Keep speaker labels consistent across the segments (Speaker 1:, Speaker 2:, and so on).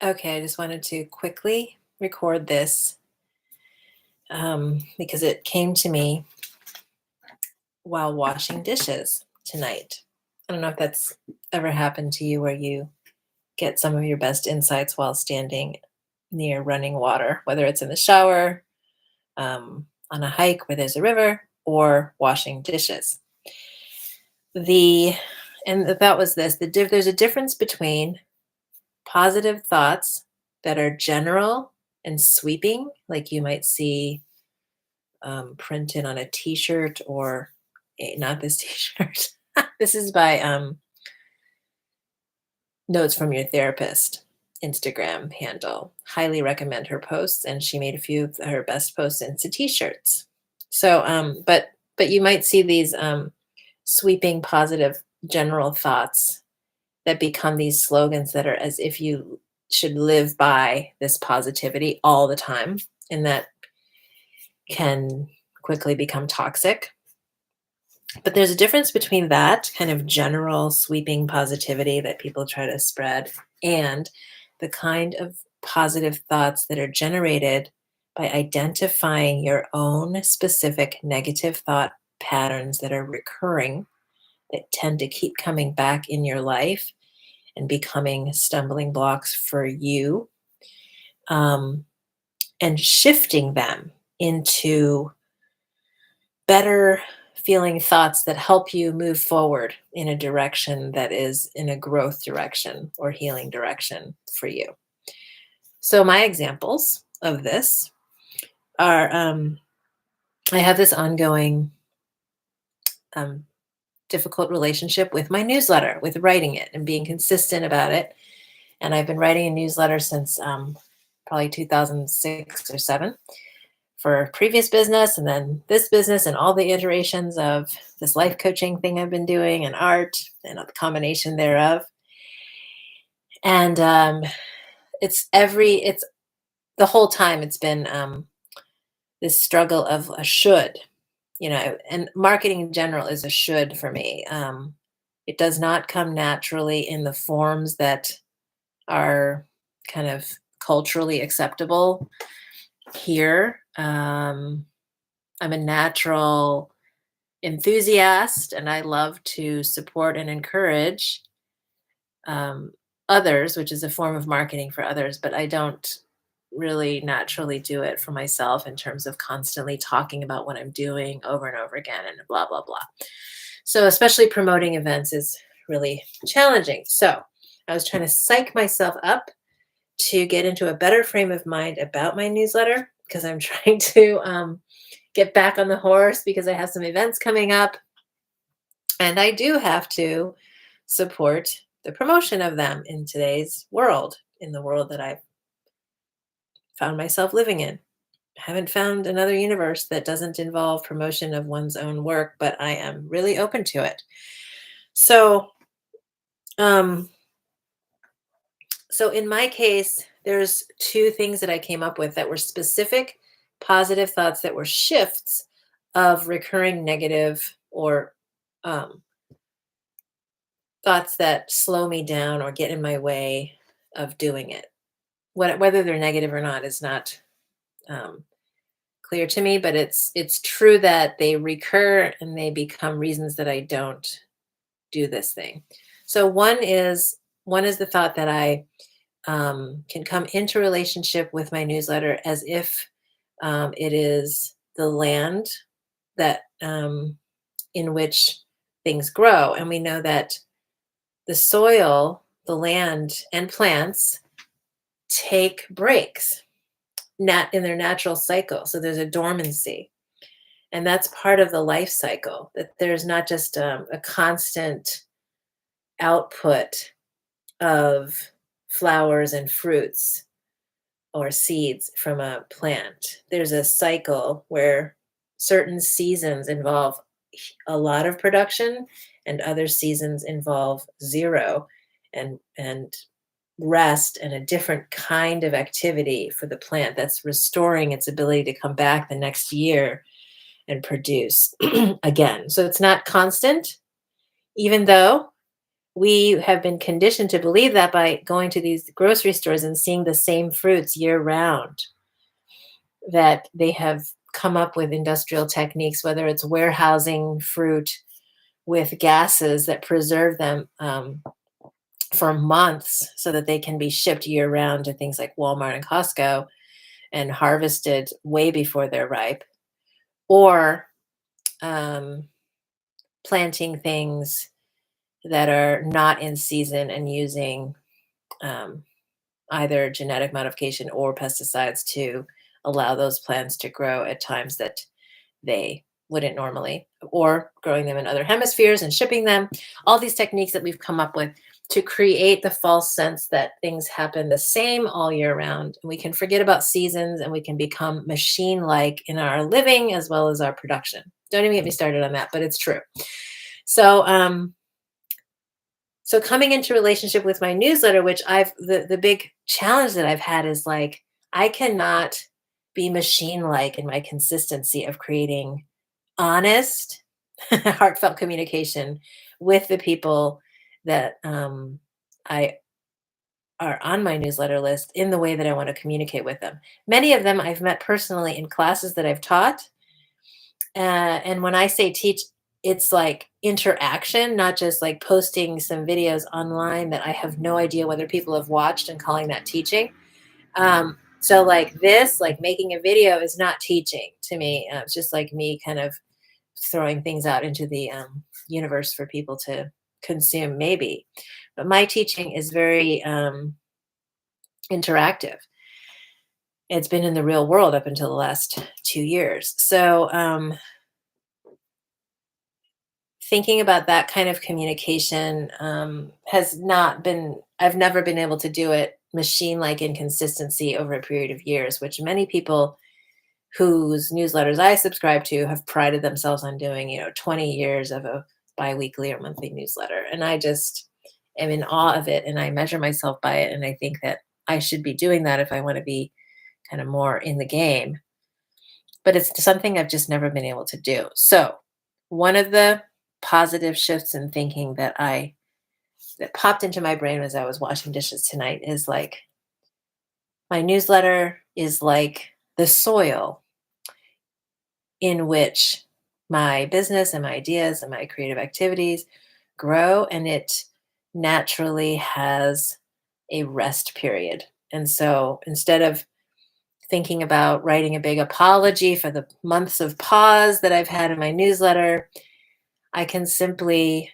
Speaker 1: Okay, I just wanted to quickly record this because it came to me while washing dishes tonight. I don't know if that's ever happened to you where you get some of your best insights while standing near running water, whether it's in the shower, on a hike where there's a river, or washing dishes. The and the thought was this: there's a difference between positive thoughts that are general and sweeping, like you might see printed on a T-shirt or not this T-shirt. This is by Notes from Your Therapist Instagram handle. Highly recommend her posts, and she made a few of her best posts into T-shirts. So, but you might see these sweeping, positive, general thoughts that become these slogans that are as if you should live by this positivity all the time, and that can quickly become toxic. But there's a difference between that kind of general sweeping positivity that people try to spread and the kind of positive thoughts that are generated by identifying your own specific negative thought patterns that are recurring, that tend to keep coming back in your life and becoming stumbling blocks for you, um, and shifting them into better feeling thoughts that help you move forward in a direction that is in a growth direction or healing direction for you. So, my examples of this are I have this ongoing um, difficult relationship with my newsletter, with writing it and being consistent about it. And I've been writing a newsletter since probably 2006 or 7 for previous business and then this business and all the iterations of this life coaching thing I've been doing and art and a combination thereof. And it's the whole time it's been this struggle of a should, and marketing in general is a should for me. It does not come naturally in the forms that are kind of culturally acceptable here. I'm a natural enthusiast and I love to support and encourage um, others, which is a form of marketing for others, but I don't really naturally do it for myself in terms of constantly talking about what I'm doing over and over again and blah, blah, blah. So, especially promoting events is really challenging. So, I was trying to psych myself up to get into a better frame of mind about my newsletter because I'm trying to get back on the horse because I have some events coming up and I do have to support the promotion of them in today's world, in the world that I've found myself living in. I haven't found another universe that doesn't involve promotion of one's own work, but I am really open to it. So, um, so in my case, there's two things that I came up with that were specific positive thoughts that were shifts of recurring negative or um, thoughts that slow me down or get in my way of doing it. Whether they're negative or not is not um, clear to me, but it's true that they recur and they become reasons that I don't do this thing. So one is the thought that I can come into relationship with my newsletter as if it is the land that in which things grow, and we know that the soil, the land, and plants take breaks in their natural cycle. So there's a dormancy. And that's part of the life cycle, that there's not just a constant output of flowers and fruits or seeds from a plant. There's a cycle where certain seasons involve a lot of production and other seasons involve zero and rest and a different kind of activity for the plant that's restoring its ability to come back the next year and produce again. So it's not constant, even though we have been conditioned to believe that by going to these grocery stores and seeing the same fruits year round, that they have come up with industrial techniques, whether it's warehousing fruit with gases that preserve them for months so that they can be shipped year round to things like Walmart and Costco and harvested way before they're ripe, or um, planting things that are not in season and using um, either genetic modification or pesticides to allow those plants to grow at times that they wouldn't normally, or growing them in other hemispheres and shipping them. All these techniques that we've come up with to create the false sense that things happen the same all year round. And we can forget about seasons and we can become machine like in our living as well as our production. Don't even get me started on that, but it's true. So, so coming into relationship with my newsletter, which the big challenge that I've had is like, I cannot be machine like in my consistency of creating honest, heartfelt communication with the people that I are on my newsletter list in the way that I want to communicate with them. Many of them I've met personally in classes that I've taught. And when I say teach, it's like interaction, not just like posting some videos online that I have no idea whether people have watched and calling that teaching. So like this, like making a video is not teaching to me. It's just like me kind of throwing things out into the universe for people to consume, maybe. But my teaching is very interactive. It's been in the real world up until the last 2 years. So thinking about that kind of communication has not been, I've never been able to do it machine like in consistency over a period of years, which many people whose newsletters I subscribe to have prided themselves on doing, 20 years of a biweekly or monthly newsletter. And I just am in awe of it and I measure myself by it. And I think that I should be doing that if I want to be kind of more in the game. But it's something I've just never been able to do. So, one of the positive shifts in thinking that popped into my brain as I was washing dishes tonight is like my newsletter is like the soil in which my business and my ideas and my creative activities grow, and it naturally has a rest period. And so instead of thinking about writing a big apology for the months of pause that I've had in my newsletter, I can simply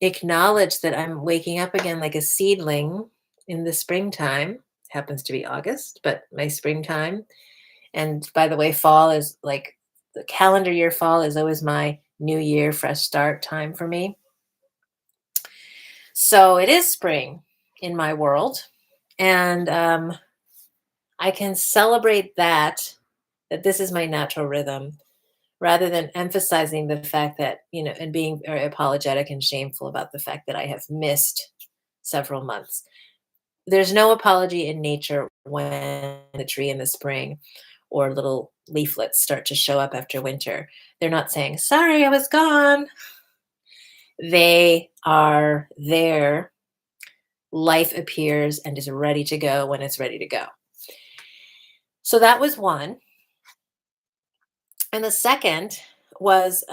Speaker 1: acknowledge that I'm waking up again like a seedling in the springtime. Happens to be August, but my springtime. And by the way, fall is like the calendar year fall is always my new year, fresh start time for me. So it is spring in my world. And I can celebrate that this is my natural rhythm rather than emphasizing the fact that, and being very apologetic and shameful about the fact that I have missed several months. There's no apology in nature when the tree in the spring or little leaflets start to show up after winter. They're not saying, sorry, I was gone. They are there. Life appears and is ready to go when it's ready to go. So that was one. And the second was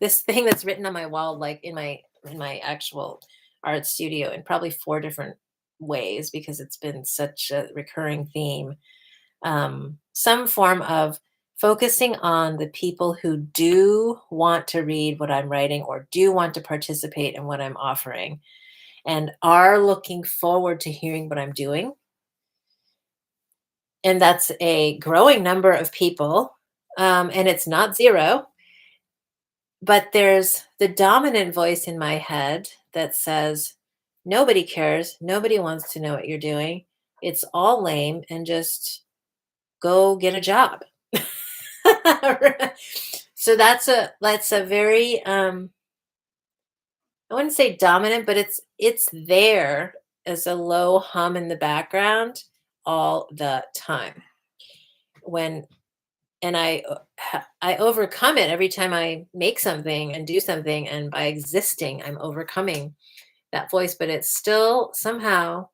Speaker 1: this thing that's written on my wall, like in my actual art studio, in probably 4 different ways because it's been such a recurring theme. Some form of focusing on the people who do want to read what I'm writing or do want to participate in what I'm offering and are looking forward to hearing what I'm doing. And that's a growing number of people. And it's not zero, but there's the dominant voice in my head that says, nobody cares. Nobody wants to know what you're doing. It's all lame and just go get a job. So that's a very I wouldn't say dominant, but it's there as a low hum in the background all the time. When and I overcome it every time I make something and do something, and by existing, I'm overcoming that voice, but it's still somehow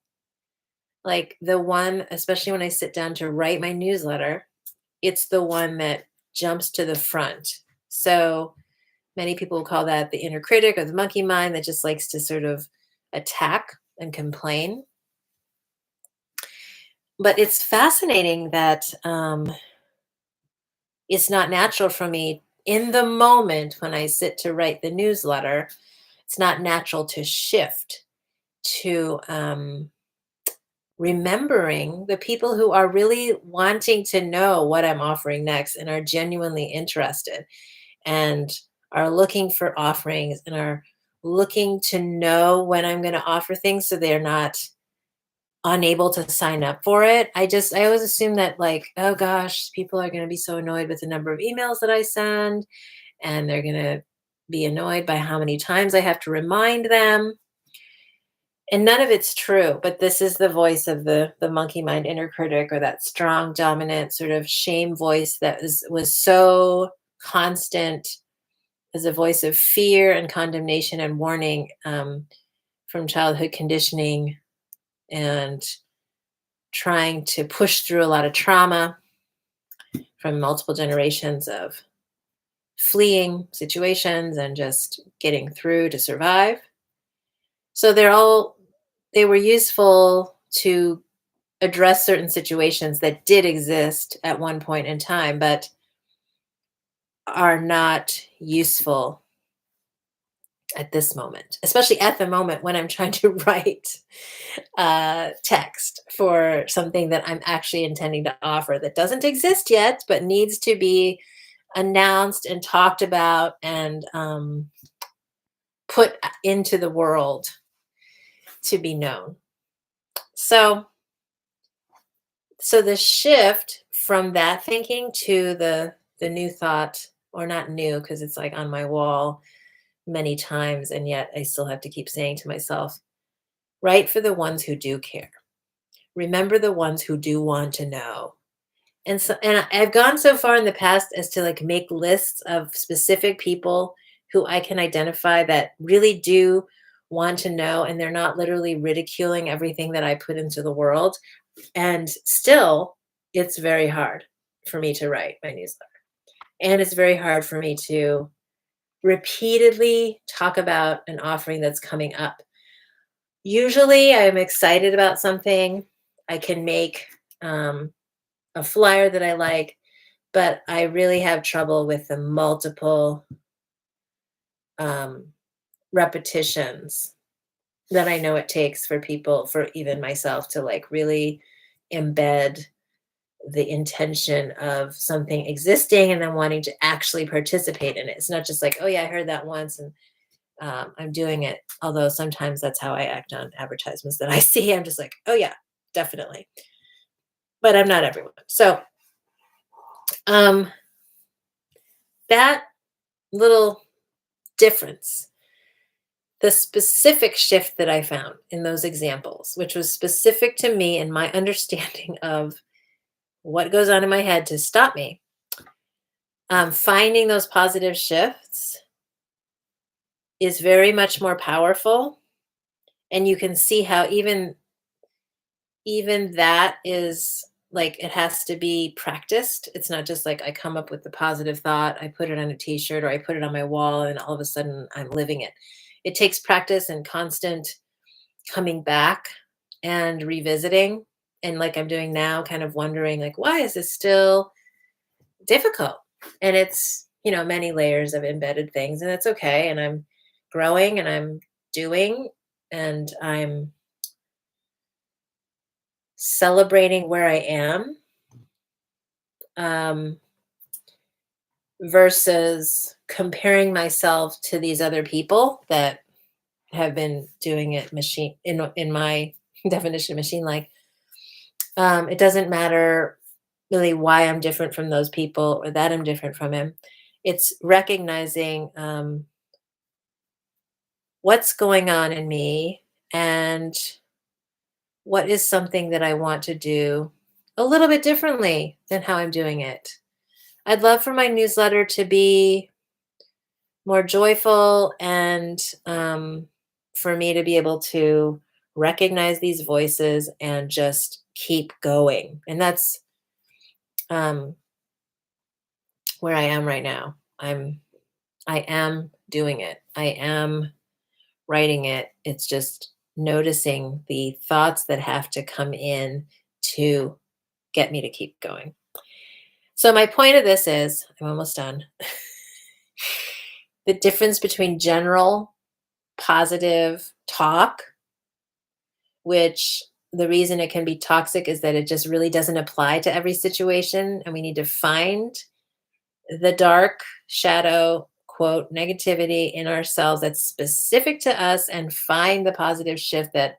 Speaker 1: like the one, especially when I sit down to write my newsletter, it's the one that jumps to the front. So many people call that the inner critic or the monkey mind that just likes to sort of attack and complain. But it's fascinating that it's not natural for me in the moment when I sit to write the newsletter. It's not natural to shift to remembering the people who are really wanting to know what I'm offering next and are genuinely interested and are looking for offerings and are looking to know when I'm going to offer things so they're not unable to sign up for it. I always assume that like, oh gosh, people are going to be so annoyed with the number of emails that I send and they're going to be annoyed by how many times I have to remind them. And none of it's true, but this is the voice of the monkey mind inner critic, or that strong dominant sort of shame voice that was so constant as a voice of fear and condemnation and warning, from childhood conditioning and trying to push through a lot of trauma from multiple generations of fleeing situations and just getting through to survive. So they were useful to address certain situations that did exist at one point in time, but are not useful at this moment, especially at the moment when I'm trying to write text for something that I'm actually intending to offer that doesn't exist yet, but needs to be announced and talked about and put into the world to be known. So, so the shift from that thinking to the new thought, or not new because it's like on my wall many times, and yet I still have to keep saying to myself, write for the ones who do care. Remember the ones who do want to know. And so, and I've gone so far in the past as to like make lists of specific people who I can identify that really do want to know, and they're not literally ridiculing everything that I put into the world. And still, it's very hard for me to write my newsletter. And it's very hard for me to repeatedly talk about an offering that's coming up. Usually, I'm excited about something. I can make a flyer that I like, but I really have trouble with the multiple um, repetitions that I know it takes for people, for even myself, to like really embed the intention of something existing and then wanting to actually participate in it. It's not just like, oh yeah, I heard that once and I'm doing it. Although sometimes that's how I act on advertisements that I see. I'm just like, oh yeah, definitely. But I'm not everyone. So um, that little difference, the specific shift that I found in those examples, which was specific to me and my understanding of what goes on in my head to stop me, finding those positive shifts is very much more powerful. And you can see how even that is like, it has to be practiced. It's not just like I come up with the positive thought, I put it on a t-shirt or I put it on my wall and all of a sudden I'm living it. It takes practice and constant coming back and revisiting, and like I'm doing now, kind of wondering like, why is this still difficult? And it's, many layers of embedded things, and it's okay, and I'm growing and I'm doing, and I'm celebrating where I am, um, versus comparing myself to these other people that have been doing it machine in my definition of machine like. It doesn't matter really why I'm different from those people or that I'm different from him. It's recognizing what's going on in me and what is something that I want to do a little bit differently than how I'm doing it. I'd love for my newsletter to be more joyful and for me to be able to recognize these voices and just keep going. And that's um, where I am right now. I am doing it. I am writing it. It's just noticing the thoughts that have to come in to get me to keep going. So my point of this is, I'm almost done. The difference between general positive talk, which the reason it can be toxic is that it just really doesn't apply to every situation. And we need to find the dark shadow, quote, negativity in ourselves that's specific to us and find the positive shift that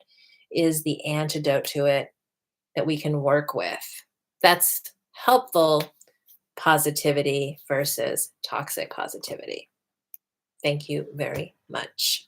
Speaker 1: is the antidote to it that we can work with. That's helpful positivity versus toxic positivity. Thank you very much.